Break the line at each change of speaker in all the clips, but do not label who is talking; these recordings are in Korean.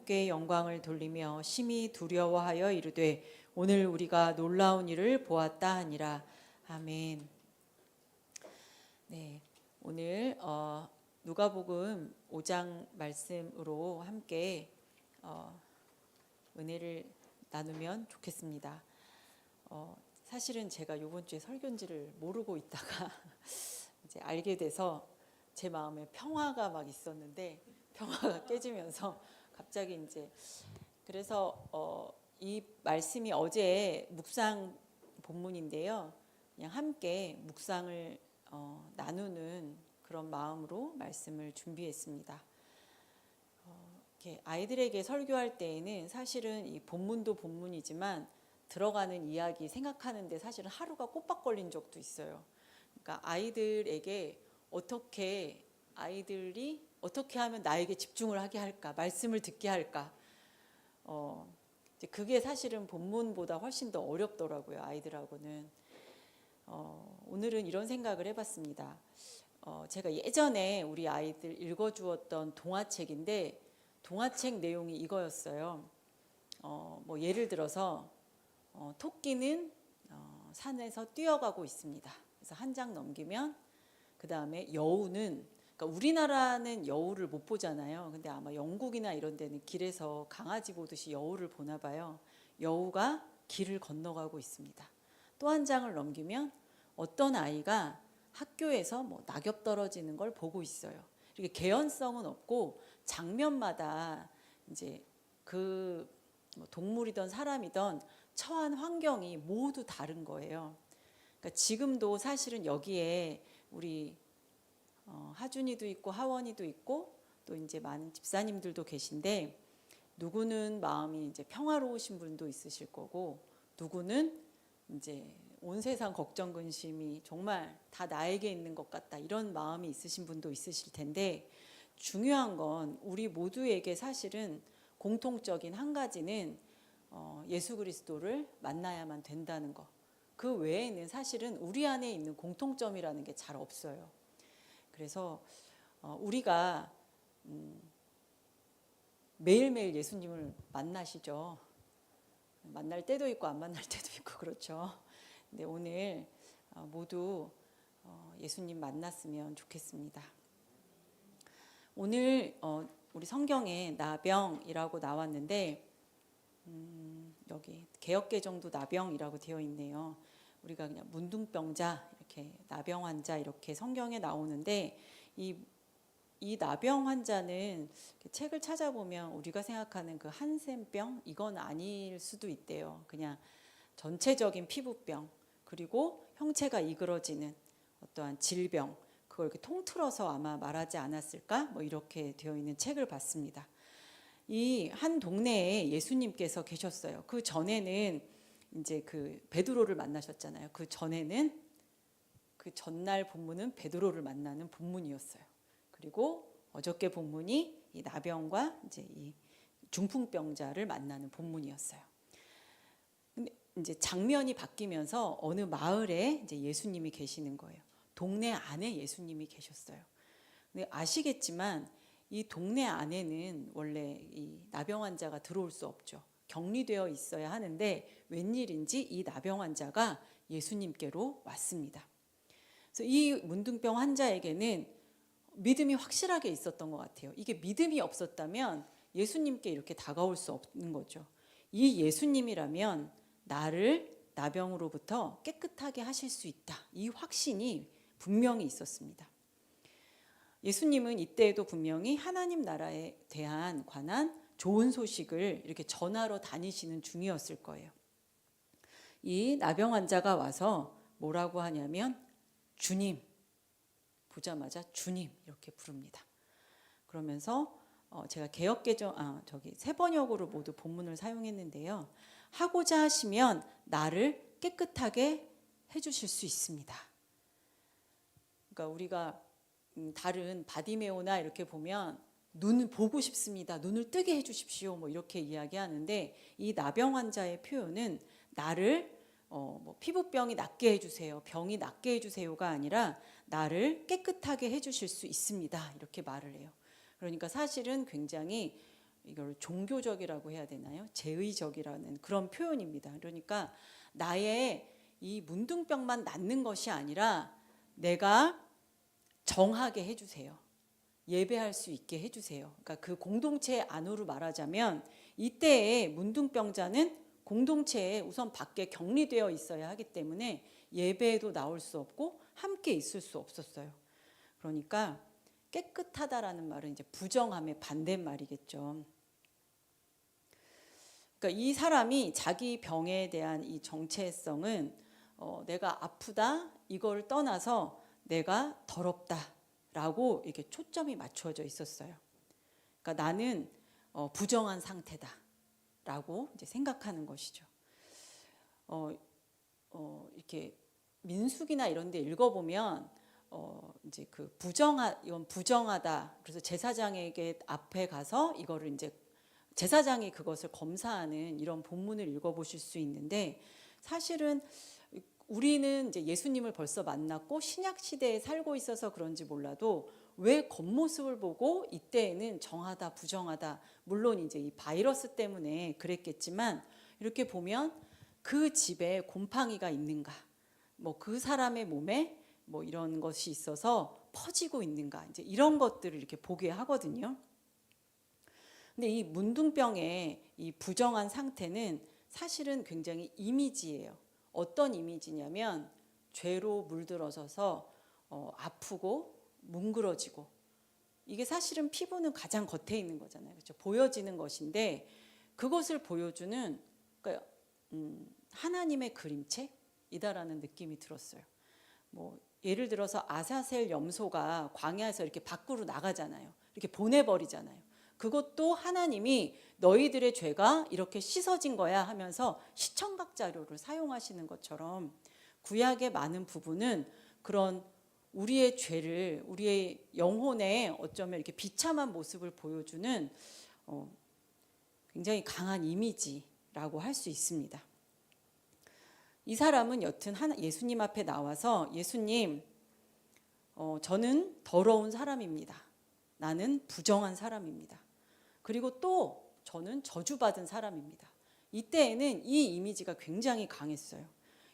하나님께 영광을 돌리며 심히 두려워하여 이르되 오늘 우리가 놀라운 일을 보았다 하니라. 아멘. 네, 오늘 누가복음 5장 말씀으로 함께 은혜를 나누면 좋겠습니다. 사실은 제가 이번 주에 설교인지를 모르고 있다가 이제 알게 돼서 제 마음에 평화가 막 있었는데 평화가 깨지면서 갑자기 이제 그래서 이 말씀이 어제 묵상 본문인데요. 그냥 함께 묵상을 나누는 그런 마음으로 말씀을 준비했습니다. 이렇게 아이들에게 설교할 때에는 사실은 이 본문도 본문이지만 들어가는 이야기 생각하는데 사실은 하루가 꼬박 걸린 적도 있어요. 그러니까 아이들에게 아이들이 어떻게 하면 나에게 집중을 하게 할까, 말씀을 듣게 할까. 이제 그게 사실은 본문보다 훨씬 더 어렵더라고요, 아이들하고는. 오늘은 이런 생각을 해봤습니다. 제가 예전에 우리 아이들 읽어주었던 동화책인데 동화책 내용이 이거였어요. 뭐 예를 들어서 토끼는 산에서 뛰어가고 있습니다. 그래서 한 장 넘기면 그 다음에 여우는, 그러니까 우리나라는 여우를 못 보잖아요. 근데 아마 영국이나 이런 데는 길에서 강아지 보듯이 여우를 보나 봐요. 여우가 길을 건너가고 있습니다. 또 한 장을 넘기면 어떤 아이가 학교에서 뭐 낙엽 떨어지는 걸 보고 있어요. 이렇게 개연성은 없고 장면마다 이제 그 동물이든 사람이든 처한 환경이 모두 다른 거예요. 그러니까 지금도 사실은 여기에 우리 하준이도 있고 하원이도 있고 또 이제 많은 집사님들도 계신데 누구는 마음이 이제 평화로우신 분도 있으실 거고 누구는 이제 온 세상 걱정 근심이 정말 다 나에게 있는 것 같다 이런 마음이 있으신 분도 있으실 텐데 중요한 건 우리 모두에게 사실은 공통적인 한 가지는 예수 그리스도를 만나야만 된다는 것. 그 외에는 사실은 우리 안에 있는 공통점이라는 게 잘 없어요. 그래서 우리가 매일매일 예수님을 만나시죠. 만날 때도 있고 안 만날 때도 있고 그렇죠. 근데 오늘 모두 예수님 만났으면 좋겠습니다. 오늘 우리 성경에 나병이라고 나왔는데 여기 개역개정도 나병이라고 되어 있네요. 우리가 그냥 문둥병자 이렇게 나병 환자 이렇게 성경에 나오는데 이 나병 환자는 책을 찾아보면 우리가 생각하는 그 한센병 이건 아닐 수도 있대요. 그냥 전체적인 피부병 그리고 형체가 이그러지는 어떠한 질병 그걸 이렇게 통틀어서 아마 말하지 않았을까 뭐 이렇게 되어 있는 책을 봤습니다. 이 한 동네에 예수님께서 계셨어요. 그 전에는 이제 그 베드로를 만나셨잖아요. 그 전에는 그 전날 본문은 베드로를 만나는 본문이었어요. 그리고 어저께 본문이 이 나병과 이제 이 중풍병자를 만나는 본문이었어요. 근데 이제 장면이 바뀌면서 어느 마을에 이제 예수님이 계시는 거예요. 동네 안에 예수님이 계셨어요. 근데 아시겠지만 이 동네 안에는 원래 이 나병 환자가 들어올 수 없죠. 격리되어 있어야 하는데 웬일인지 이 나병 환자가 예수님께로 왔습니다. 그래서 이 문둥병 환자에게는 믿음이 확실하게 있었던 것 같아요. 이게 믿음이 없었다면 예수님께 이렇게 다가올 수 없는 거죠. 이 예수님이라면 나를 나병으로부터 깨끗하게 하실 수 있다. 이 확신이 분명히 있었습니다. 예수님은 이때에도 분명히 하나님 나라에 대한 관한 좋은 소식을 이렇게 전하러 다니시는 중이었을 거예요. 이 나병 환자가 와서 뭐라고 하냐면 주님, 보자마자 주님 이렇게 부릅니다. 그러면서 제가 개역개정 새 번역으로 모두 본문을 사용했는데요. 하고자 하시면 나를 깨끗하게 해주실 수 있습니다. 그러니까 우리가 다른 바디메오나 이렇게 보면 눈을 보고 싶습니다. 눈을 뜨게 해주십시오. 뭐 이렇게 이야기하는데 이 나병 환자의 표현은 나를 뭐 피부병이 낫게 해주세요. 병이 낫게 해주세요가 아니라 나를 깨끗하게 해주실 수 있습니다. 이렇게 말을 해요. 그러니까 사실은 굉장히 이걸 종교적이라고 해야 되나요? 제의적이라는 그런 표현입니다. 그러니까 나의 이 문둥병만 낫는 것이 아니라 내가 정하게 해주세요. 예배할 수 있게 해주세요. 그러니까 그 공동체 안으로 말하자면 이때의 문둥병자는 공동체에 우선 밖에 격리되어 있어야 하기 때문에 예배에도 나올 수 없고 함께 있을 수 없었어요. 그러니까 깨끗하다라는 말은 이제 부정함의 반대말이겠죠. 그러니까 이 사람이 자기 병에 대한 이 정체성은 내가 아프다 이걸 떠나서 내가 더럽다라고 이렇게 초점이 맞춰져 있었어요. 그러니까 나는 부정한 상태다라고 이제 생각하는 것이죠. 이렇게 민수기나 이런 데 읽어보면 이제 그 이건 부정하다. 그래서 제사장에게 앞에 가서 이거를 이제 제사장이 그것을 검사하는 이런 본문을 읽어보실 수 있는데 사실은 우리는 이제 예수님을 벌써 만났고 신약 시대에 살고 있어서 그런지 몰라도 왜 겉모습을 보고 이때에는 정하다 부정하다 물론 이제 이 바이러스 때문에 그랬겠지만 이렇게 보면 그 집에 곰팡이가 있는가 뭐 그 사람의 몸에 뭐 이런 것이 있어서 퍼지고 있는가 이제 이런 것들을 이렇게 보게 하거든요. 근데 이 문둥병의 이 부정한 상태는 사실은 굉장히 이미지예요. 어떤 이미지냐면 죄로 물들어서서 아프고 뭉그러지고 이게 사실은 피부는 가장 겉에 있는 거잖아요. 그렇죠? 보여지는 것인데 그것을 보여주는 그러니까 하나님의 그림체이다라는 느낌이 들었어요. 뭐 예를 들어서 아사셀 염소가 광야에서 이렇게 밖으로 나가잖아요. 이렇게 보내버리잖아요. 그것도 하나님이 너희들의 죄가 이렇게 씻어진 거야 하면서 시청각 자료를 사용하시는 것처럼 구약의 많은 부분은 그런 우리의 죄를 우리의 영혼의 어쩌면 이렇게 비참한 모습을 보여주는 굉장히 강한 이미지라고 할 수 있습니다. 이 사람은 여튼 예수님 앞에 나와서 예수님 저는 더러운 사람입니다. 나는 부정한 사람입니다. 그리고 또 저는 저주받은 사람입니다. 이때에는 이 이미지가 굉장히 강했어요.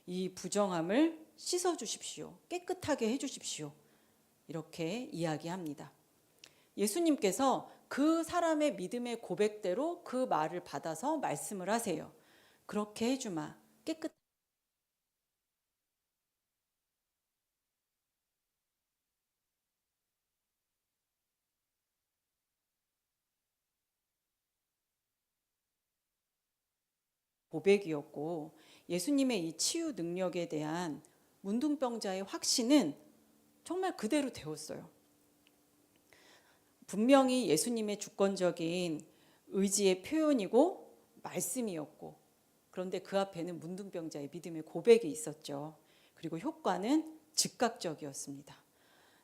이 부정함을 씻어주십시오. 깨끗하게 해주십시오. 이렇게 이야기합니다. 예수님께서 그 사람의 믿음의 고백대로 그 말을 받아서 말씀을 하세요. 그렇게 해주마. 깨끗. 고백이었고 예수님의 이 치유 능력에 대한 문둥병자의 확신은 정말 그대로 되었어요. 분명히 예수님의 주권적인 의지의 표현이고 말씀이었고 그런데 그 앞에는 문둥병자의 믿음의 고백이 있었죠. 그리고 효과는 즉각적이었습니다.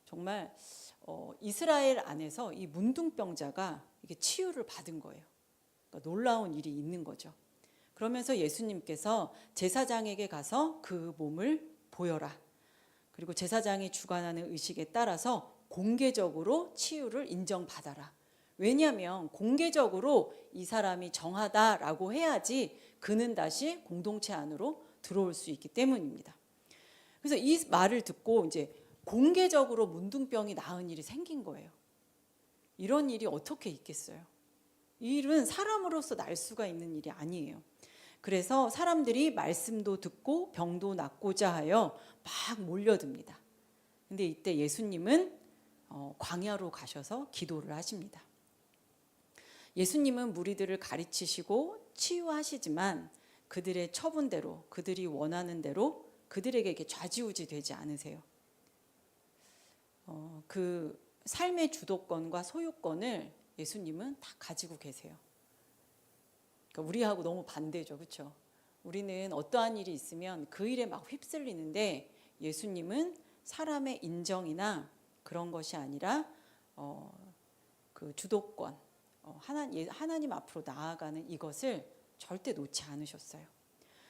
정말 이스라엘 안에서 이 문둥병자가 이게 치유를 받은 거예요. 그러니까 놀라운 일이 있는 거죠. 그러면서 예수님께서 제사장에게 가서 그 몸을 보여라. 그리고 제사장이 주관하는 의식에 따라서 공개적으로 치유를 인정받아라. 왜냐하면 공개적으로 이 사람이 정하다라고 해야지 그는 다시 공동체 안으로 들어올 수 있기 때문입니다. 그래서 이 말을 듣고 이제 공개적으로 문둥병이 나은 일이 생긴 거예요. 이런 일이 어떻게 있겠어요? 이 일은 사람으로서 날 수가 있는 일이 아니에요. 그래서 사람들이 말씀도 듣고 병도 낫고자 하여 막 몰려듭니다. 근데 이때 예수님은 광야로 가셔서 기도를 하십니다. 예수님은 무리들을 가르치시고 치유하시지만 그들의 처분대로 그들이 원하는 대로 그들에게 이렇게 좌지우지 되지 않으세요. 그 삶의 주도권과 소유권을 예수님은 다 가지고 계세요. 그러니까 우리하고 너무 반대죠. 그렇죠? 우리는 어떠한 일이 있으면 그 일에 막 휩쓸리는데 예수님은 사람의 인정이나 그런 것이 아니라 그 주도권, 하나님 앞으로 나아가는 이것을 절대 놓지 않으셨어요.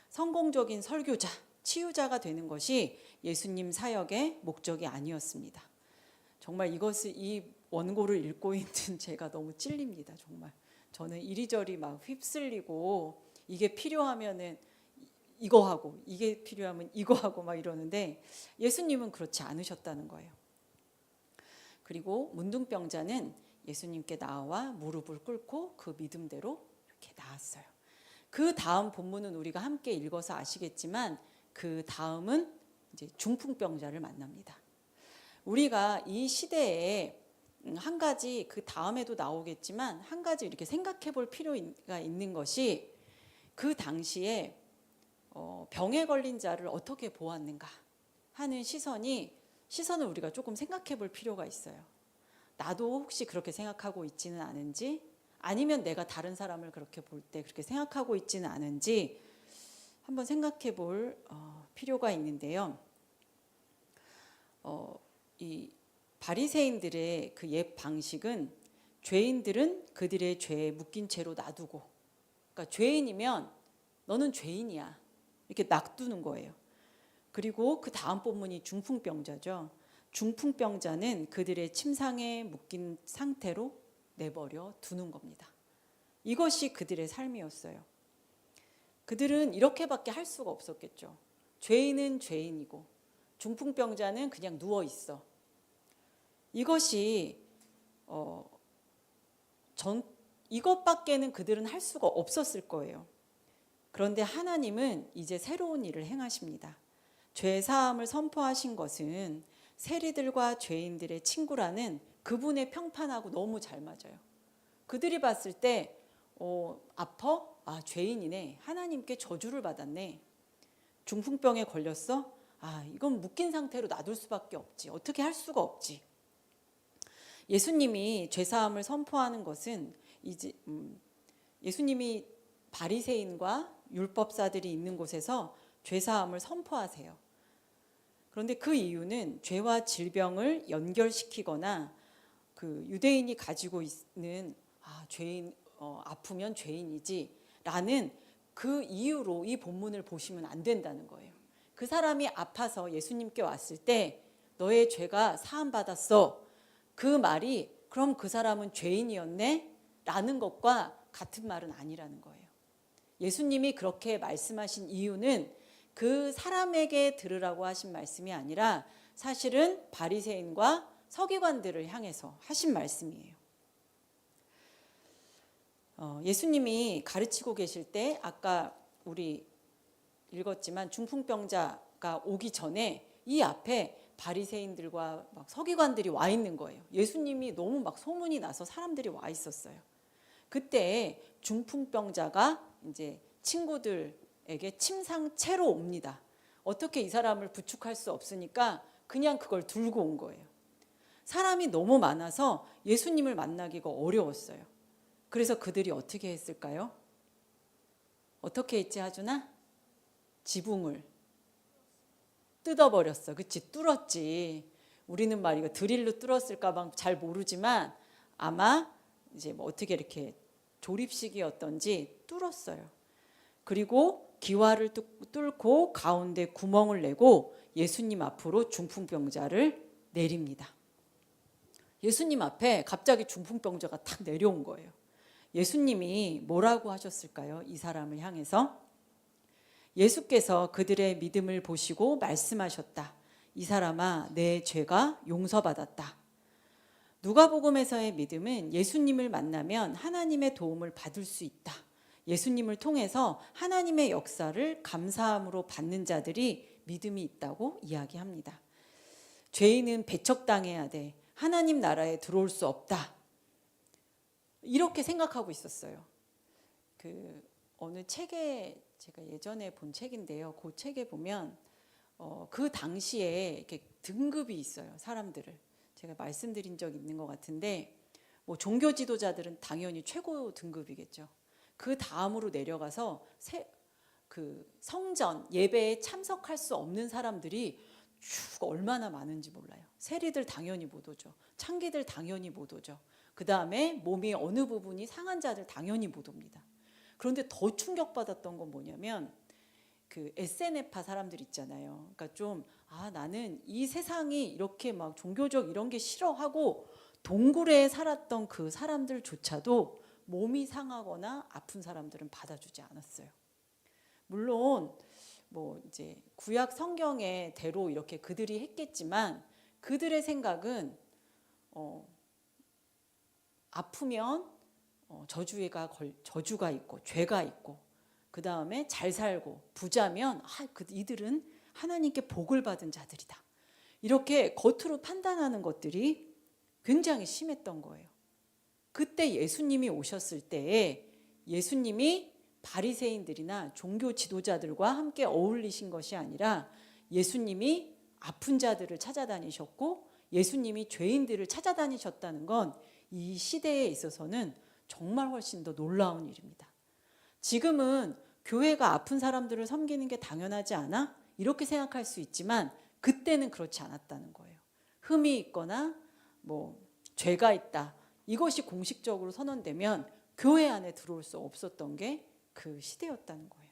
성공적인 설교자, 치유자가 되는 것이 예수님 사역의 목적이 아니었습니다. 정말 이 원고를 읽고 있는 제가 너무 찔립니다. 정말 저는 이리저리 막 휩쓸리고 이게 필요하면은 이거 하고 이게 필요하면 이거 하고 막 이러는데 예수님은 그렇지 않으셨다는 거예요. 그리고 문둥병자는 예수님께 나와 무릎을 꿇고 그 믿음대로 이렇게 나았어요. 그 다음 본문은 우리가 함께 읽어서 아시겠지만 그 다음은 이제 중풍병자를 만납니다. 우리가 이 시대에 한 가지 그 다음에도 나오겠지만 한 가지 이렇게 생각해 볼 필요가 있는 것이 그 당시에 병에 걸린 자를 어떻게 보았는가 하는 시선을 우리가 조금 생각해 볼 필요가 있어요. 나도 혹시 그렇게 생각하고 있지는 않은지, 아니면 내가 다른 사람을 그렇게 볼 때 그렇게 생각하고 있지는 않은지 한번 생각해 볼 필요가 있는데요. 이 바리새인들의 그 옛 방식은 죄인들은 그들의 죄에 묶인 채로 놔두고, 그러니까 죄인이면 너는 죄인이야 이렇게 놔두는 거예요. 그리고 그 다음 본문이 중풍병자죠. 중풍병자는 그들의 침상에 묶인 상태로 내버려 두는 겁니다. 이것이 그들의 삶이었어요. 그들은 이렇게밖에 할 수가 없었겠죠. 죄인은 죄인이고 중풍병자는 그냥 누워 있어. 이것이 이것밖에는 그들은 할 수가 없었을 거예요. 그런데 하나님은 이제 새로운 일을 행하십니다. 죄 사함을 선포하신 것은 세리들과 죄인들의 친구라는 그분의 평판하고 너무 잘 맞아요. 그들이 봤을 때 아파? 아, 죄인이네. 하나님께 저주를 받았네. 중풍병에 걸렸어? 아, 이건 묶인 상태로 놔둘 수밖에 없지. 어떻게 할 수가 없지. 예수님이 죄사함을 선포하는 것은 이제 예수님이 바리새인과 율법사들이 있는 곳에서 죄사함을 선포하세요. 그런데 그 이유는 죄와 질병을 연결시키거나 그 유대인이 가지고 있는 죄인 아프면 죄인이지라는 그 이유로 이 본문을 보시면 안 된다는 거예요. 그 사람이 아파서 예수님께 왔을 때 너의 죄가 사함 받았어. 그 말이 그럼 그 사람은 죄인이었네? 라는 것과 같은 말은 아니라는 거예요. 예수님이 그렇게 말씀하신 이유는 그 사람에게 들으라고 하신 말씀이 아니라 사실은 바리새인과 서기관들을 향해서 하신 말씀이에요. 예수님이 가르치고 계실 때 아까 우리 읽었지만 중풍병자가 오기 전에 이 앞에 바리새인들과 막 서기관들이 와 있는 거예요. 예수님이 너무 막 소문이 나서 사람들이 와 있었어요. 그때 중풍병자가 이제 친구들에게 침상채로 옵니다. 어떻게 이 사람을 부축할 수 없으니까 그냥 그걸 들고 온 거예요. 사람이 너무 많아서 예수님을 만나기가 어려웠어요. 그래서 그들이 어떻게 했을까요? 어떻게 했지 하준아? 지붕을 뜯어버렸어. 그치? 뚫었지. 우리는 말이가 드릴로 뚫었을까 봐 잘 모르지만 아마 이제 뭐 어떻게 이렇게 조립식이었던지 뚫었어요. 그리고 기와를 뚫고 가운데 구멍을 내고 예수님 앞으로 중풍병자를 내립니다. 예수님 앞에 갑자기 중풍병자가 탁 내려온 거예요. 예수님이 뭐라고 하셨을까요? 이 사람을 향해서 예수께서 그들의 믿음을 보시고 말씀하셨다. 이 사람아, 내 죄가 용서받았다. 누가복음에서의 믿음은 예수님을 만나면 하나님의 도움을 받을 수 있다. 예수님을 통해서 하나님의 역사를 감사함으로 받는 자들이 믿음이 있다고 이야기합니다. 죄인은 배척당해야 돼. 하나님 나라에 들어올 수 없다. 이렇게 생각하고 있었어요. 그 어느 책에 제가 예전에 본 책인데요. 그 책에 보면 그 당시에 이렇게 등급이 있어요. 사람들을 제가 말씀드린 적 있는 것 같은데 뭐 종교 지도자들은 당연히 최고 등급이겠죠. 그 다음으로 내려가서 그 성전 예배에 참석할 수 없는 사람들이 쭉 얼마나 많은지 몰라요. 세리들 당연히 못 오죠. 창기들 당연히 못 오죠. 그 다음에 몸이 어느 부분이 상한 자들 당연히 못 옵니다. 그런데 더 충격받았던 건 뭐냐면 그 SNF파 사람들 있잖아요. 그러니까 좀 나는 이 세상이 이렇게 막 종교적 이런 게 싫어하고 동굴에 살았던 그 사람들조차도 몸이 상하거나 아픈 사람들은 받아주지 않았어요. 물론 뭐 이제 구약 성경의 대로 이렇게 그들이 했겠지만 그들의 생각은 아프면 저주가 있고 죄가 있고, 그 다음에 잘 살고 부자면 이들은 하나님께 복을 받은 자들이다, 이렇게 겉으로 판단하는 것들이 굉장히 심했던 거예요. 그때 예수님이 오셨을 때에 예수님이 바리새인들이나 종교 지도자들과 함께 어울리신 것이 아니라 예수님이 아픈 자들을 찾아다니셨고 예수님이 죄인들을 찾아다니셨다는 건 이 시대에 있어서는 정말 훨씬 더 놀라운 일입니다. 지금은 교회가 아픈 사람들을 섬기는 게 당연하지 않아? 이렇게 생각할 수 있지만 그때는 그렇지 않았다는 거예요. 흠이 있거나 뭐 죄가 있다, 이것이 공식적으로 선언되면 교회 안에 들어올 수 없었던 게 그 시대였다는 거예요.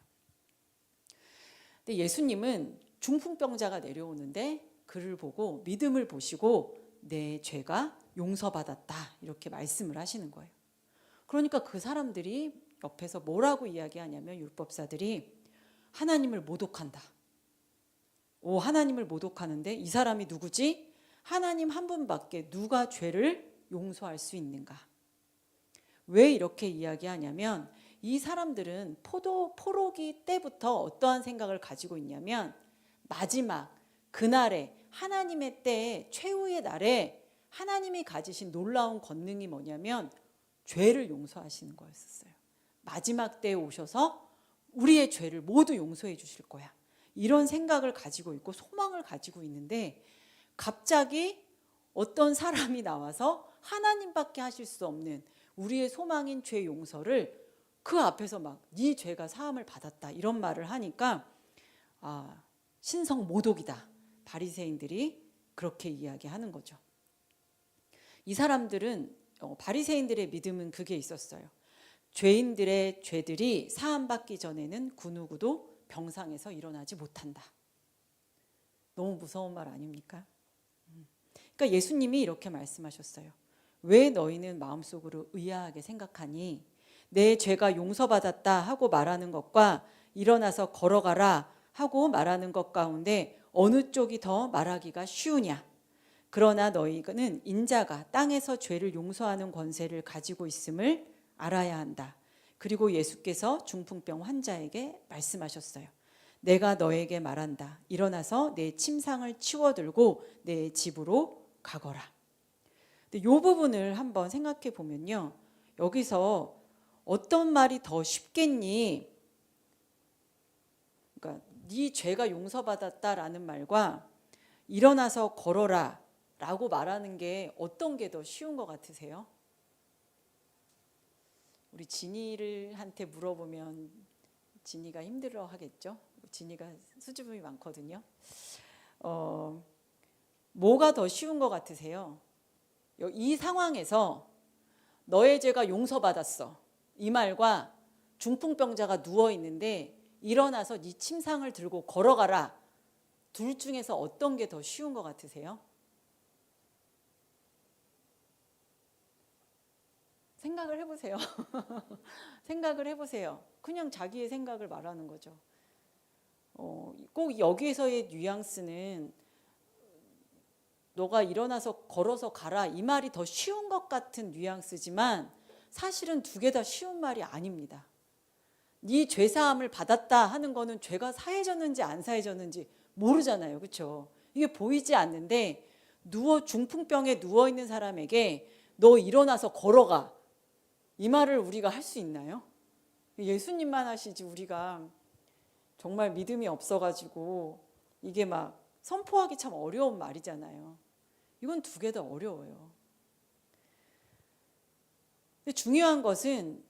근데 예수님은 중풍병자가 내려오는데 그를 보고 믿음을 보시고 내 죄가 용서받았다, 이렇게 말씀을 하시는 거예요. 그러니까 그 사람들이 옆에서 뭐라고 이야기하냐면, 율법사들이 하나님을 모독한다. 하나님을 모독하는데 이 사람이 누구지? 하나님 한 분밖에 누가 죄를 용서할 수 있는가? 왜 이렇게 이야기하냐면, 이 사람들은 포로기 때부터 어떠한 생각을 가지고 있냐면, 마지막 그날에 하나님의 때에 최후의 날에 하나님이 가지신 놀라운 권능이 뭐냐면 죄를 용서하시는 거였었어요. 마지막 때에 오셔서 우리의 죄를 모두 용서해 주실 거야, 이런 생각을 가지고 있고 소망을 가지고 있는데, 갑자기 어떤 사람이 나와서 하나님밖에 하실 수 없는 우리의 소망인 죄 용서를 그 앞에서 막 네 죄가 사함을 받았다, 이런 말을 하니까 신성 모독이다, 바리새인들이 그렇게 이야기하는 거죠. 이 사람들은 바리새인들의 믿음은 그게 있었어요. 죄인들의 죄들이 사함받기 전에는 그 누구도 병상에서 일어나지 못한다. 너무 무서운 말 아닙니까? 그러니까 예수님이 이렇게 말씀하셨어요. 왜 너희는 마음속으로 의아하게 생각하니? 내 죄가 용서받았다 하고 말하는 것과 일어나서 걸어가라 하고 말하는 것 가운데 어느 쪽이 더 말하기가 쉬우냐? 그러나 너희는 인자가 땅에서 죄를 용서하는 권세를 가지고 있음을 알아야 한다. 그리고 예수께서 중풍병 환자에게 말씀하셨어요. 내가 너에게 말한다. 일어나서 내 침상을 치워들고 내 집으로 가거라. 근데 이 부분을 한번 생각해 보면요, 여기서 어떤 말이 더 쉽겠니? 그러니까 네 죄가 용서받았다라는 말과 일어나서 걸어라 라고 말하는 게 어떤 게 더 쉬운 것 같으세요? 우리 진이한테 물어보면 진이가 힘들어 하겠죠? 진이가 수줍음이 많거든요. 뭐가 더 쉬운 것 같으세요? 이 상황에서 너의 죄가 용서받았어, 이 말과 중풍병자가 누워있는데 일어나서 네 침상을 들고 걸어가라, 둘 중에서 어떤 게 더 쉬운 것 같으세요? 생각을 해보세요. 생각을 해보세요. 그냥 자기의 생각을 말하는 거죠. 꼭 여기에서의 뉘앙스는 너가 일어나서 걸어서 가라, 이 말이 더 쉬운 것 같은 뉘앙스지만 사실은 두 개 다 쉬운 말이 아닙니다. 네 죄사함을 받았다 하는 거는 죄가 사해졌는지 안 사해졌는지 모르잖아요. 그렇죠? 이게 보이지 않는데 중풍병에 누워있는 사람에게 너 일어나서 걸어가, 이 말을 우리가 할 수 있나요? 예수님만 하시지 우리가 정말 믿음이 없어가지고 이게 막 선포하기 참 어려운 말이잖아요. 이건 두 개 다 어려워요. 근데 중요한 것은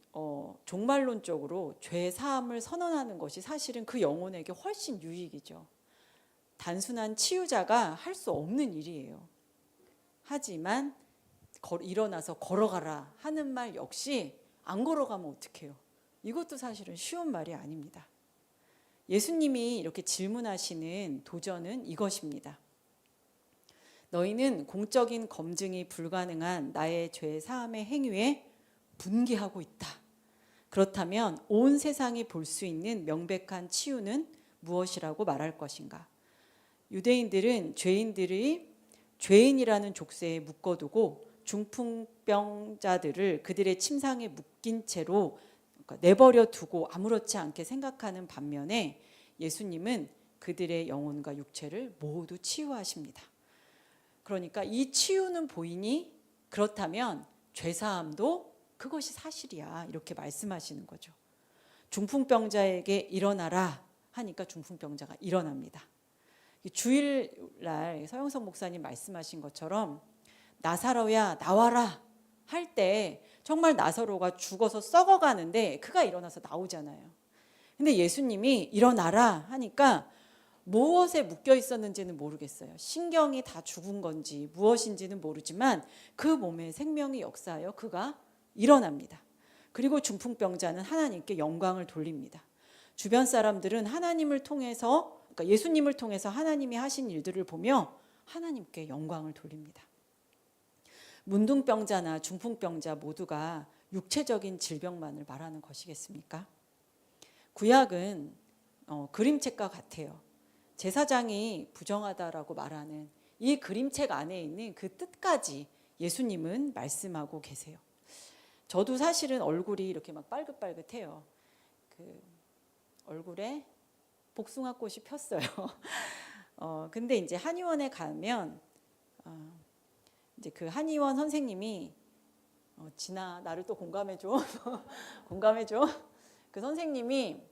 종말론적으로 죄 사함을 선언하는 것이 사실은 그 영혼에게 훨씬 유익이죠. 단순한 치유자가 할 수 없는 일이에요. 하지만 일어나서 걸어가라 하는 말 역시 안 걸어가면 어떡해요? 이것도 사실은 쉬운 말이 아닙니다. 예수님이 이렇게 질문하시는 도전은 이것입니다. 너희는 공적인 검증이 불가능한 나의 죄 사함의 행위에 분개하고 있다. 그렇다면 온 세상이 볼 수 있는 명백한 치유는 무엇이라고 말할 것인가? 유대인들은 죄인들이 죄인이라는 족쇄에 묶어두고 중풍병자들을 그들의 침상에 묶인 채로 내버려 두고 아무렇지 않게 생각하는 반면에 예수님은 그들의 영혼과 육체를 모두 치유하십니다. 그러니까 이 치유는 보이니 그렇다면 죄사함도 그것이 사실이야, 이렇게 말씀하시는 거죠. 중풍병자에게 일어나라 하니까 중풍병자가 일어납니다. 주일날 서영석 목사님 말씀하신 것처럼 나사로야 나와라 할 때 정말 나사로가 죽어서 썩어가는데 그가 일어나서 나오잖아요. 근데 예수님이 일어나라 하니까 무엇에 묶여 있었는지는 모르겠어요. 신경이 다 죽은 건지 무엇인지는 모르지만 그 몸에 생명이 역사하여 그가 일어납니다. 그리고 중풍병자는 하나님께 영광을 돌립니다. 주변 사람들은 하나님을 통해서, 그러니까 예수님을 통해서 하나님이 하신 일들을 보며 하나님께 영광을 돌립니다. 문둥병자나 중풍병자 모두가 육체적인 질병만을 말하는 것이겠습니까? 구약은 그림책과 같아요. 제사장이 부정하다라고 말하는 이 그림책 안에 있는 그 뜻까지 예수님은 말씀하고 계세요. 저도 사실은 얼굴이 이렇게 막 빨긋빨긋해요. 그 얼굴에 복숭아꽃이 폈어요. 근데 이제 한의원에 가면 이제 그 한의원 선생님이 진아 나를 또 공감해줘. 공감해줘. 그 선생님이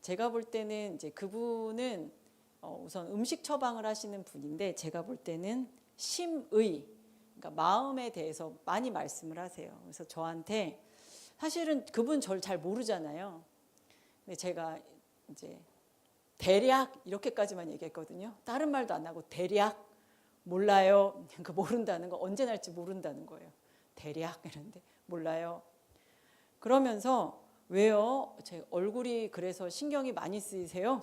제가 볼 때는 이제 그분은 우선 음식 처방을 하시는 분인데 제가 볼 때는 심의, 그러니까 마음에 대해서 많이 말씀을 하세요. 그래서 저한테 사실은 그분 저를 잘 모르잖아요. 근데 제가 이제 대략 이렇게까지만 얘기했거든요. 다른 말도 안 하고 대략 몰라요. 그 모른다는 거 언제 날지 모른다는 거예요. 대략 이런데 몰라요. 그러면서 왜요? 제 얼굴이 그래서 신경이 많이 쓰이세요?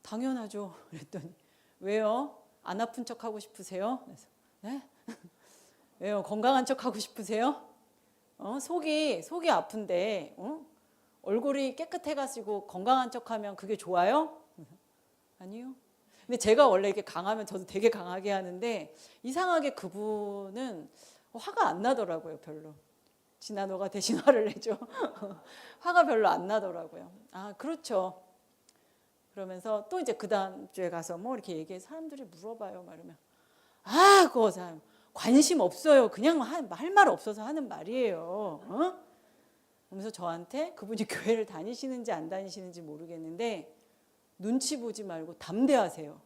당연하죠. 그랬더니 왜요? 안 아픈 척 하고 싶으세요? 그래서 네? 왜요? 건강한 척 하고 싶으세요? 속이 아픈데 얼굴이 깨끗해가지고 건강한 척하면 그게 좋아요? 아니요. 근데 제가 원래 이렇게 강하면 저도 되게 강하게 하는데 이상하게 그분은 화가 안 나더라고요, 별로. 진아 너가 대신 화를 내줘. 화가 별로 안 나더라고요. 아, 그렇죠. 그러면서 또 이제 그 다음 주에 가서 뭐 이렇게 얘기해 사람들이 물어봐요, 말하면 그거 사람 관심 없어요. 그냥 할 말 없어서 하는 말이에요. 그러면서 저한테 그분이 교회를 다니시는지 안 다니시는지 모르겠는데 눈치 보지 말고 담대하세요.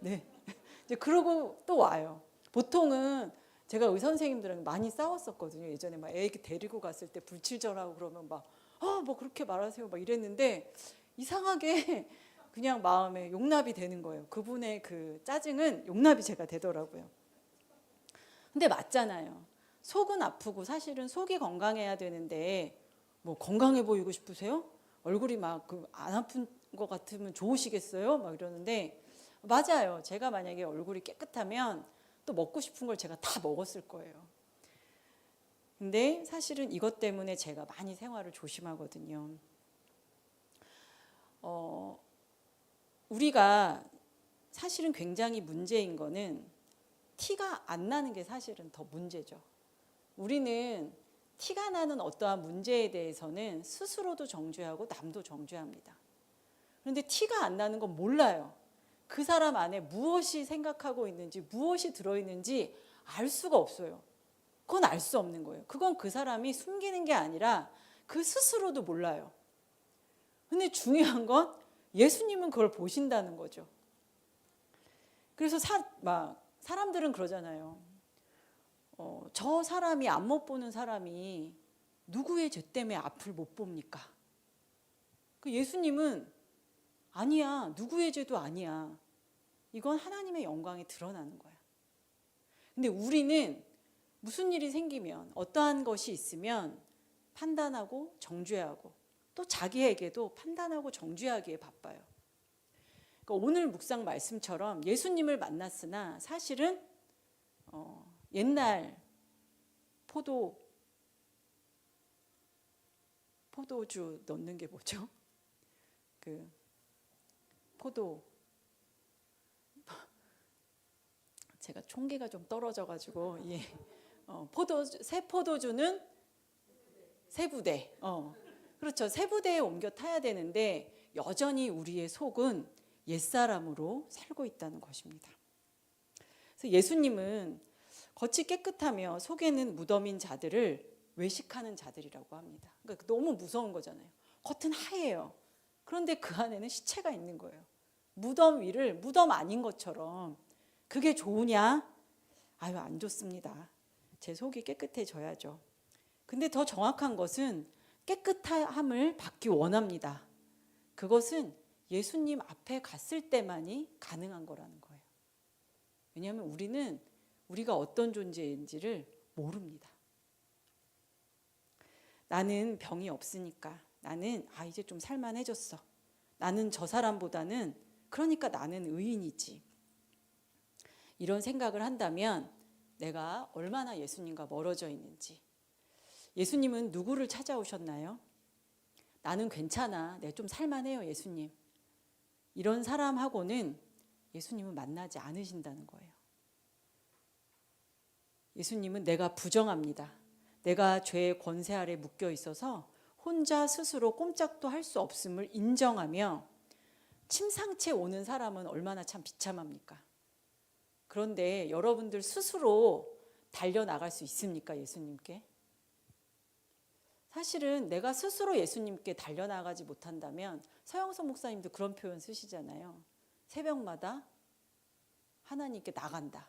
네. 이제 그러고 또 와요. 보통은 제가 의사 선생님들랑 많이 싸웠었거든요. 예전에 막 애 데리고 갔을 때 불칠절하고 그러면 막 뭐 그렇게 말하세요 막 이랬는데 이상하게 그냥 마음에 용납이 되는 거예요. 그분의 그 짜증은 용납이 제가 되더라고요. 근데 맞잖아요. 속은 아프고 사실은 속이 건강해야 되는데 뭐 건강해 보이고 싶으세요? 얼굴이 막 안 아픈 것 같으면 좋으시겠어요? 막 이러는데 맞아요. 제가 만약에 얼굴이 깨끗하면 또 먹고 싶은 걸 제가 다 먹었을 거예요. 근데 사실은 이것 때문에 제가 많이 생활을 조심하거든요. 우리가 사실은 굉장히 문제인 거는 티가 안 나는 게 사실은 더 문제죠. 우리는 티가 나는 어떠한 문제에 대해서는 스스로도 정죄하고 남도 정죄합니다. 그런데 티가 안 나는 건 몰라요. 그 사람 안에 무엇이 생각하고 있는지 무엇이 들어있는지 알 수가 없어요. 그건 알 수 없는 거예요. 그건 그 사람이 숨기는 게 아니라 그 스스로도 몰라요. 근데 중요한 건 예수님은 그걸 보신다는 거죠. 그래서 사람들은 그러잖아요. 저 사람이 안 못 보는 사람이 누구의 죄 때문에 앞을 못 봅니까? 그 예수님은 아니야. 누구의 죄도 아니야. 이건 하나님의 영광이 드러나는 거야. 근데 우리는 무슨 일이 생기면 어떠한 것이 있으면 판단하고 정죄하고 또 자기에게도 판단하고 정죄하기에 바빠요. 그러니까 오늘 묵상 말씀처럼 예수님을 만났으나 사실은 옛날 포도 포도주 넣는 게 뭐죠? 그 포도, 제가 총기가 좀 떨어져가지고 예. 새 포도주는 새 부대. 그렇죠. 새 부대에 옮겨 타야 되는데 여전히 우리의 속은 옛사람으로 살고 있다는 것입니다. 그래서 예수님은 겉이 깨끗하며 속에는 무덤인 자들을 외식하는 자들이라고 합니다. 그러니까 너무 무서운 거잖아요. 겉은 하얘요. 그런데 그 안에는 시체가 있는 거예요. 무덤 위를 무덤 아닌 것처럼. 그게 좋으냐? 아유, 안 좋습니다. 제 속이 깨끗해져야죠. 근데 더 정확한 것은 깨끗함을 받기 원합니다. 그것은 예수님 앞에 갔을 때만이 가능한 거라는 거예요. 왜냐하면 우리는 우리가 어떤 존재인지를 모릅니다. 나는 병이 없으니까, 나는 이제 좀 살만해졌어, 나는 저 사람보다는, 그러니까 나는 의인이지, 이런 생각을 한다면 내가 얼마나 예수님과 멀어져 있는지. 예수님은 누구를 찾아오셨나요? 나는 괜찮아, 내가 좀 살만해요 예수님, 이런 사람하고는 예수님은 만나지 않으신다는 거예요. 예수님은 내가 부정합니다, 내가 죄의 권세 아래 묶여 있어서 혼자 스스로 꼼짝도 할 수 없음을 인정하며 침상채 오는 사람은 얼마나 참 비참합니까? 그런데 여러분들 스스로 달려나갈 수 있습니까? 예수님께? 사실은 내가 스스로 예수님께 달려나가지 못한다면, 서영석 목사님도 그런 표현 쓰시잖아요. 새벽마다 하나님께 나간다.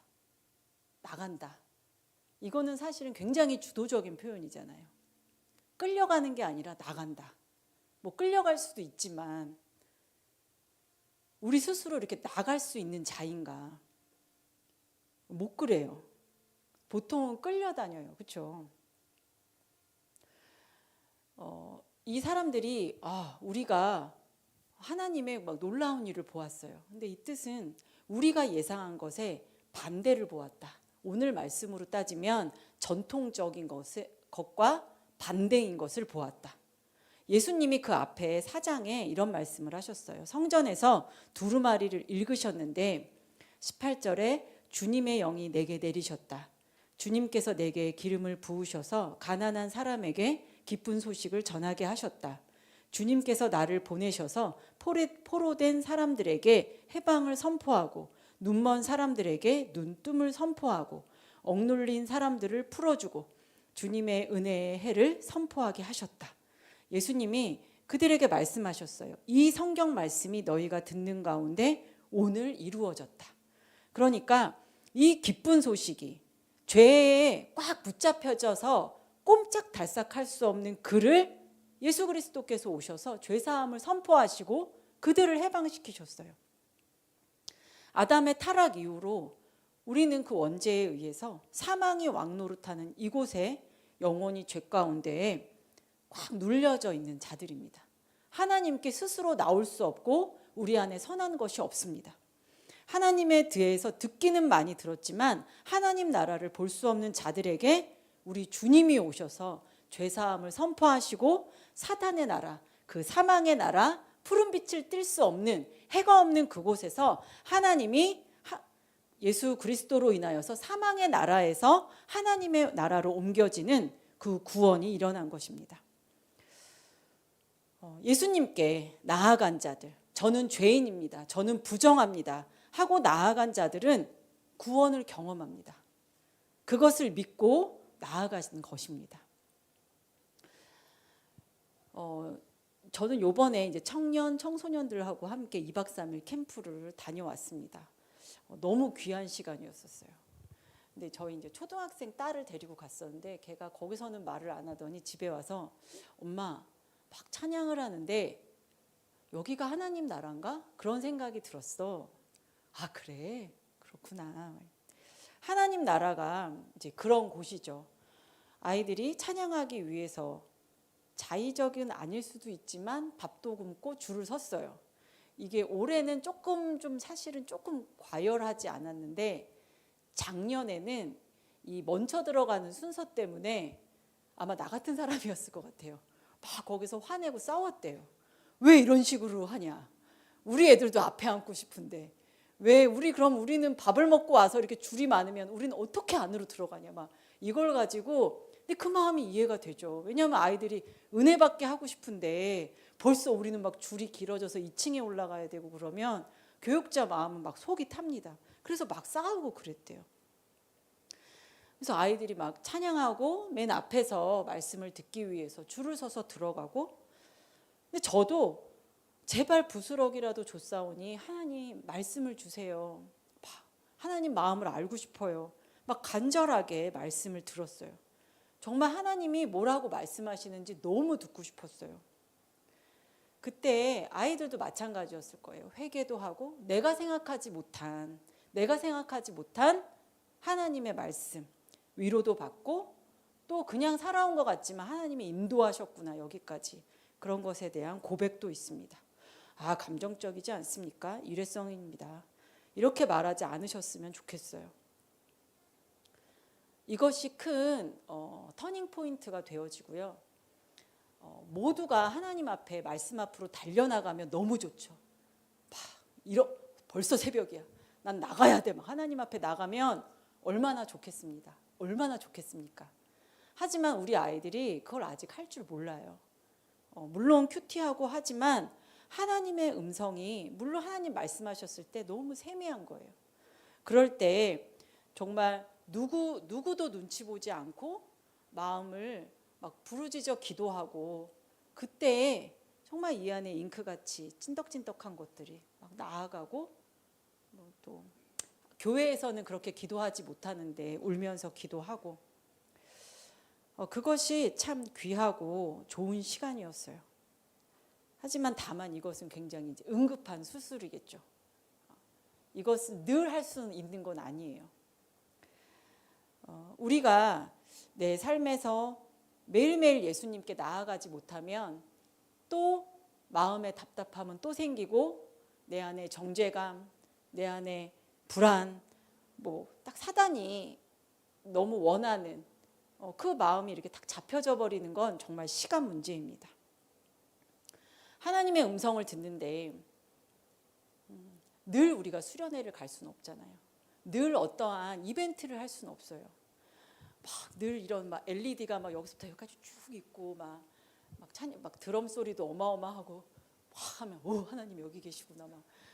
이거는 사실은 굉장히 주도적인 표현이잖아요. 끌려가는 게 아니라 나간다. 뭐 끌려갈 수도 있지만 우리 스스로 이렇게 나갈 수 있는 자인가? 못 그래요. 보통은 끌려다녀요. 그렇죠? 이 사람들이 우리가 하나님의 막 놀라운 일을 보았어요. 근데 이 뜻은 우리가 예상한 것에 반대를 보았다. 오늘 말씀으로 따지면 전통적인 것과 반대인 것을 보았다. 예수님이 그 앞에 4장에 이런 말씀을 하셨어요. 성전에서 두루마리를 읽으셨는데 18절에 주님의 영이 내게 내리셨다. 주님께서 내게 기름을 부으셔서 가난한 사람에게 기쁜 소식을 전하게 하셨다. 주님께서 나를 보내셔서 포로된 사람들에게 해방을 선포하고 눈먼 사람들에게 눈뜸을 선포하고 억눌린 사람들을 풀어주고 주님의 은혜의 해를 선포하게 하셨다. 예수님이 그들에게 말씀하셨어요. 이 성경 말씀이 너희가 듣는 가운데 오늘 이루어졌다. 그러니까 이 기쁜 소식이 죄에 꽉 붙잡혀져서 꼼짝달싹할 수 없는 그를 예수 그리스도께서 오셔서 죄사함을 선포하시고 그들을 해방시키셨어요. 아담의 타락 이후로 우리는 그 원죄에 의해서 사망이 왕노릇하는 이곳에 영원히 죄 가운데에 꽉 눌려져 있는 자들입니다. 하나님께 스스로 나올 수 없고 우리 안에 선한 것이 없습니다. 하나님에 대해서 듣기는 많이 들었지만 하나님 나라를 볼 수 없는 자들에게 우리 주님이 오셔서 죄사함을 선포하시고 사단의 나라, 그 사망의 나라, 푸른 빛을 띨 수 없는, 해가 없는 그곳에서 하나님이 예수 그리스도로 인하여서 사망의 나라에서 하나님의 나라로 옮겨지는 그 구원이 일어난 것입니다. 예수님께 나아간 자들, 저는 죄인입니다, 저는 부정합니다 하고 나아간 자들은 구원을 경험합니다. 그것을 믿고 나아가는 것입니다. 저는 요번에 이제 청소년들하고 함께 2박 3일 캠프를 다녀왔습니다. 너무 귀한 시간이었었어요. 근데 저희 이제 초등학생 딸을 데리고 갔었는데 걔가 거기서는 말을 안 하더니 집에 와서 엄마 막 찬양을 하는데 여기가 하나님 나라인가? 그런 생각이 들었어. 아 그래? 그렇구나. 하나님 나라가 이제 그런 곳이죠. 아이들이 찬양하기 위해서 자의적은 아닐 수도 있지만 밥도 굶고 줄을 섰어요. 이게 올해는 사실은 조금 과열하지 않았는데 작년에는 이 먼저 들어가는 순서 때문에 아마 나 같은 사람이었을 것 같아요. 막 거기서 화내고 싸웠대요. 왜 이런 식으로 하냐? 우리 애들도 앞에 앉고 싶은데 왜 우리는 밥을 먹고 와서 이렇게 줄이 많으면 우리는 어떻게 안으로 들어가냐? 막 이걸 가지고. 근데 그 마음이 이해가 되죠. 왜냐하면 아이들이 은혜 받게 하고 싶은데 벌써 우리는 막 줄이 길어져서 2층에 올라가야 되고 그러면 교육자 마음은 막 속이 탑니다. 그래서 막 싸우고 그랬대요. 그래서 아이들이 막 찬양하고 맨 앞에서 말씀을 듣기 위해서 줄을 서서 들어가고, 근데 저도 제발 부스럭이라도 줬사오니 하나님 말씀을 주세요. 하나님 마음을 알고 싶어요. 막 간절하게 말씀을 들었어요. 정말 하나님이 뭐라고 말씀하시는지 너무 듣고 싶었어요. 그때 아이들도 마찬가지였을 거예요. 회개도 하고 내가 생각하지 못한 하나님의 말씀, 위로도 받고 또 그냥 살아온 것 같지만 하나님이 인도하셨구나 여기까지, 그런 것에 대한 고백도 있습니다. 아, 감정적이지 않습니까? 일회성입니다. 이렇게 말하지 않으셨으면 좋겠어요. 이것이 큰 터닝 포인트가 되어지고요. 모두가 하나님 앞에 말씀 앞으로 달려나가면 너무 좋죠. 벌써 새벽이야. 난 나가야 돼. 막 하나님 앞에 나가면 얼마나 좋겠습니다. 얼마나 좋겠습니까? 하지만 우리 아이들이 그걸 아직 할 줄 몰라요. 물론 큐티하고 하지만 하나님의 음성이, 물론 하나님 말씀하셨을 때 너무 세미한 거예요. 그럴 때 정말 누구도 눈치 보지 않고 마음을 막 부르짖어 기도하고, 그때 정말 이 안에 잉크같이 찐덕찐덕한 것들이 막 나아가고, 또 교회에서는 그렇게 기도하지 못하는데 울면서 기도하고, 그것이 참 귀하고 좋은 시간이었어요. 하지만 다만 이것은 굉장히 이제 응급한 수술이겠죠. 이것은 늘 할 수 있는 건 아니에요. 우리가 내 삶에서 매일매일 예수님께 나아가지 못하면 또 마음의 답답함은 또 생기고, 내 안에 정죄감, 내 안에 불안, 딱 사단이 너무 원하는 그 마음이 이렇게 딱 잡혀져 버리는 건 정말 시간 문제입니다. 하나님의 음성을 듣는데 늘 우리가 수련회를 갈 수는 없잖아요. 늘 어떠한 이벤트를 할 수는 없어요. 늘 이런 LED가 여기서부터 여기까지 쭉 있고 막 드럼 소리도 어마어마하고 하면 하나님 여기 계시구나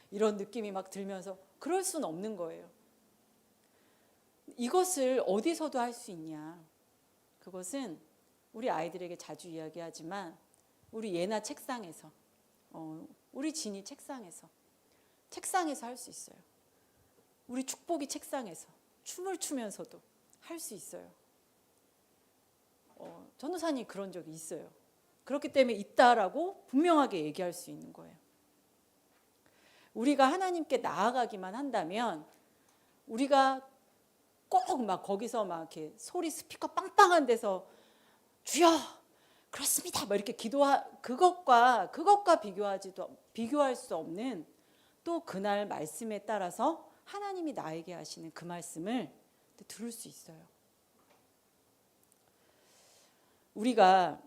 이런 느낌이 들면서 그럴 수는 없는 거예요. 이것을 어디서도 할 수 있냐? 그것은 우리 아이들에게 자주 이야기하지만 우리 예나 책상에서, 우리 진이 책상에서 할 수 있어요. 우리 축복이 책상에서 춤을 추면서도 할 수 있어요. 전도사님 그런 적이 있어요. 그렇기 때문에 있다라고 분명하게 얘기할 수 있는 거예요. 우리가 하나님께 나아가기만 한다면, 우리가 꼭 거기서 이렇게 소리 스피커 빵빵한 데서 주여 그렇습니다 이렇게 그것과 비교할 수 없는, 또 그날 말씀에 따라서 하나님이 나에게 하시는 그 말씀을 들을 수 있어요. 우리가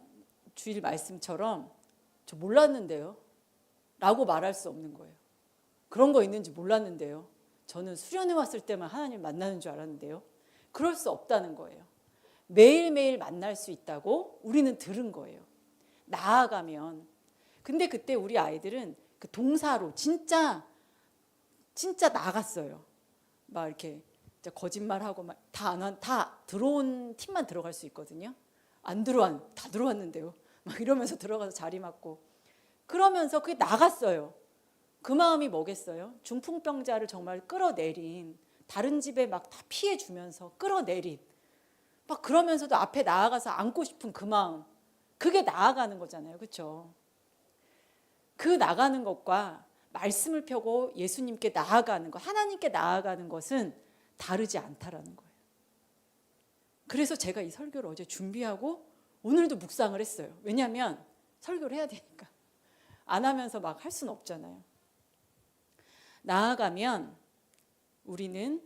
주일 말씀처럼 저 몰랐는데요 라고 말할 수 없는 거예요. 그런 거 있는지 몰랐는데요, 저는 수련회 왔을 때만 하나님 만나는 줄 알았는데요. 그럴 수 없다는 거예요. 매일매일 만날 수 있다고 우리는 들은 거예요. 나아가면. 근데 그때 우리 아이들은 그 동사로 진짜 나갔어요. 이렇게 거짓말하고 다 들어온 팀만 들어갈 수 있거든요. 다 들어왔는데요 이러면서 들어가서 자리 맡고 그러면서 그게 나갔어요. 그 마음이 뭐겠어요? 중풍병자를 정말 끌어내린, 다른 집에 다 피해주면서 끌어내린, 그러면서도 앞에 나아가서 안고 싶은 그 마음, 그게 나아가는 거잖아요. 그렇죠? 그 나가는 것과 말씀을 펴고 예수님께 나아가는 것, 하나님께 나아가는 것은 다르지 않다라는 거예요. 그래서 제가 이 설교를 어제 준비하고 오늘도 묵상을 했어요. 왜냐하면 설교를 해야 되니까. 안 하면서 할 수는 없잖아요. 나아가면 우리는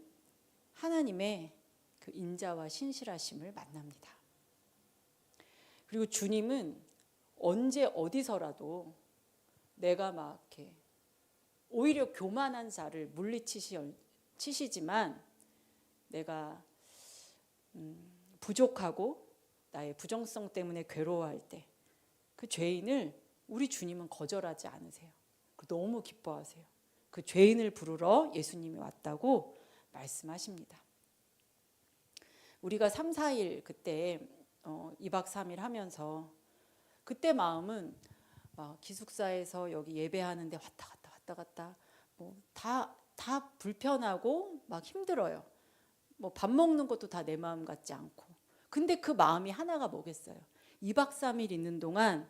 하나님의 그 인자와 신실하심을 만납니다. 그리고 주님은 언제 어디서라도 내가 막 이렇게 오히려 교만한 자를 물리치시지만 내가 부족하고 나의 부정성 때문에 괴로워할 때 그 죄인을 우리 주님은 거절하지 않으세요. 너무 기뻐하세요. 그 죄인을 부르러 예수님이 왔다고 말씀하십니다. 우리가 3, 4일 그때 2박 3일 하면서 그때 마음은 막 기숙사에서 여기 예배하는데 왔다 갔다 뭐 다 불편하고 막 힘들어요. 뭐 밥 먹는 것도 다 내 마음 같지 않고. 근데 그 마음이 하나가 뭐겠어요? 2박 3일 있는 동안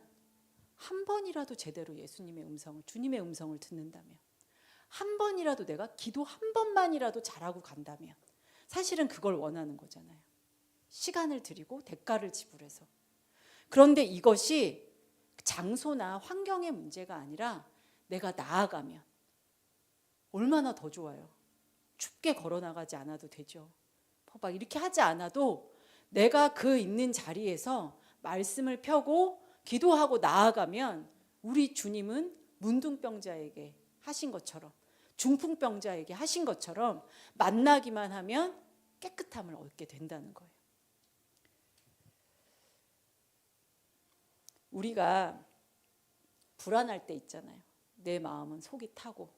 한 번이라도 제대로 예수님의 음성을, 주님의 음성을 듣는다면, 한 번이라도 내가 기도 한 번만이라도 잘하고 간다면, 사실은 그걸 원하는 거잖아요. 시간을 들이고 대가를 지불해서. 그런데 이것이 장소나 환경의 문제가 아니라 내가 나아가면 얼마나 더 좋아요. 춥게 걸어 나가지 않아도 되죠. 막 이렇게 하지 않아도 내가 그 있는 자리에서 말씀을 펴고 기도하고 나아가면 우리 주님은 문둥병자에게 하신 것처럼, 중풍병자에게 하신 것처럼 만나기만 하면 깨끗함을 얻게 된다는 거예요. 우리가 불안할 때 있잖아요. 내 마음은 속이 타고.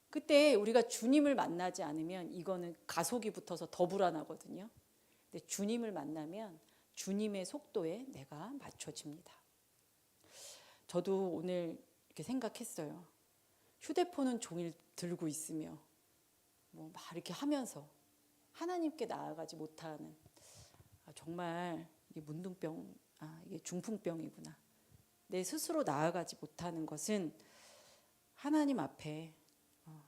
그때 우리가 주님을 만나지 않으면 이거는 가속이 붙어서 더 불안하거든요. 근데 주님을 만나면 주님의 속도에 내가 맞춰집니다. 저도 오늘 이렇게 생각했어요. 휴대폰은 종일 들고 있으며 뭐 막 이렇게 하면서 하나님께 나아가지 못하는, 정말 이게 문둥병, 이게 중풍병이구나. 내 스스로 나아가지 못하는 것은 하나님 앞에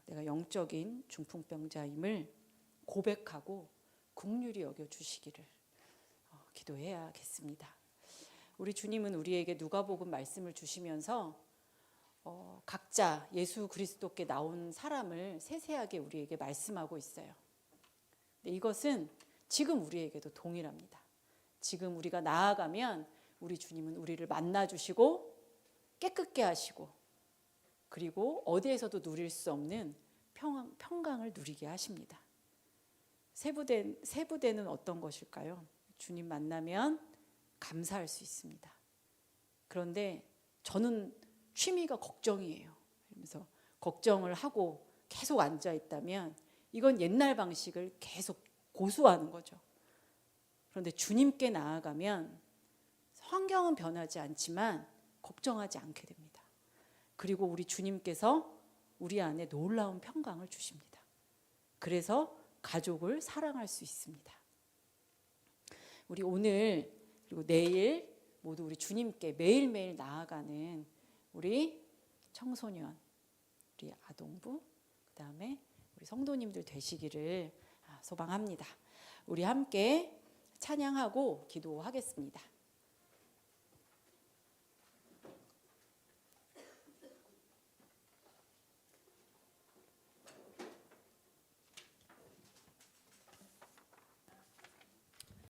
내가 영적인 중풍병자임을 고백하고 긍휼히 여겨주시기를 기도해야겠습니다. 우리 주님은 우리에게 누가복음 말씀을 주시면서 각자 예수 그리스도께 나온 사람을 세세하게 우리에게 말씀하고 있어요. 근데 이것은 지금 우리에게도 동일합니다. 지금 우리가 나아가면 우리 주님은 우리를 만나주시고 깨끗게 하시고, 그리고 어디에서도 누릴 수 없는 평강을 누리게 하십니다. 세부대는 어떤 것일까요? 주님 만나면 감사할 수 있습니다. 그런데 저는 취미가 걱정이에요. 그래서 걱정을 하고 계속 앉아 있다면 이건 옛날 방식을 계속 고수하는 거죠. 그런데 주님께 나아가면 환경은 변하지 않지만 걱정하지 않게 됩니다. 그리고 우리 주님께서 우리 안에 놀라운 평강을 주십니다. 그래서 가족을 사랑할 수 있습니다. 우리 오늘 그리고 내일 모두 우리 주님께 매일매일 나아가는 우리 청소년, 우리 아동부, 그다음에 우리 성도님들 되시기를 소망합니다. 우리 함께 찬양하고 기도하겠습니다.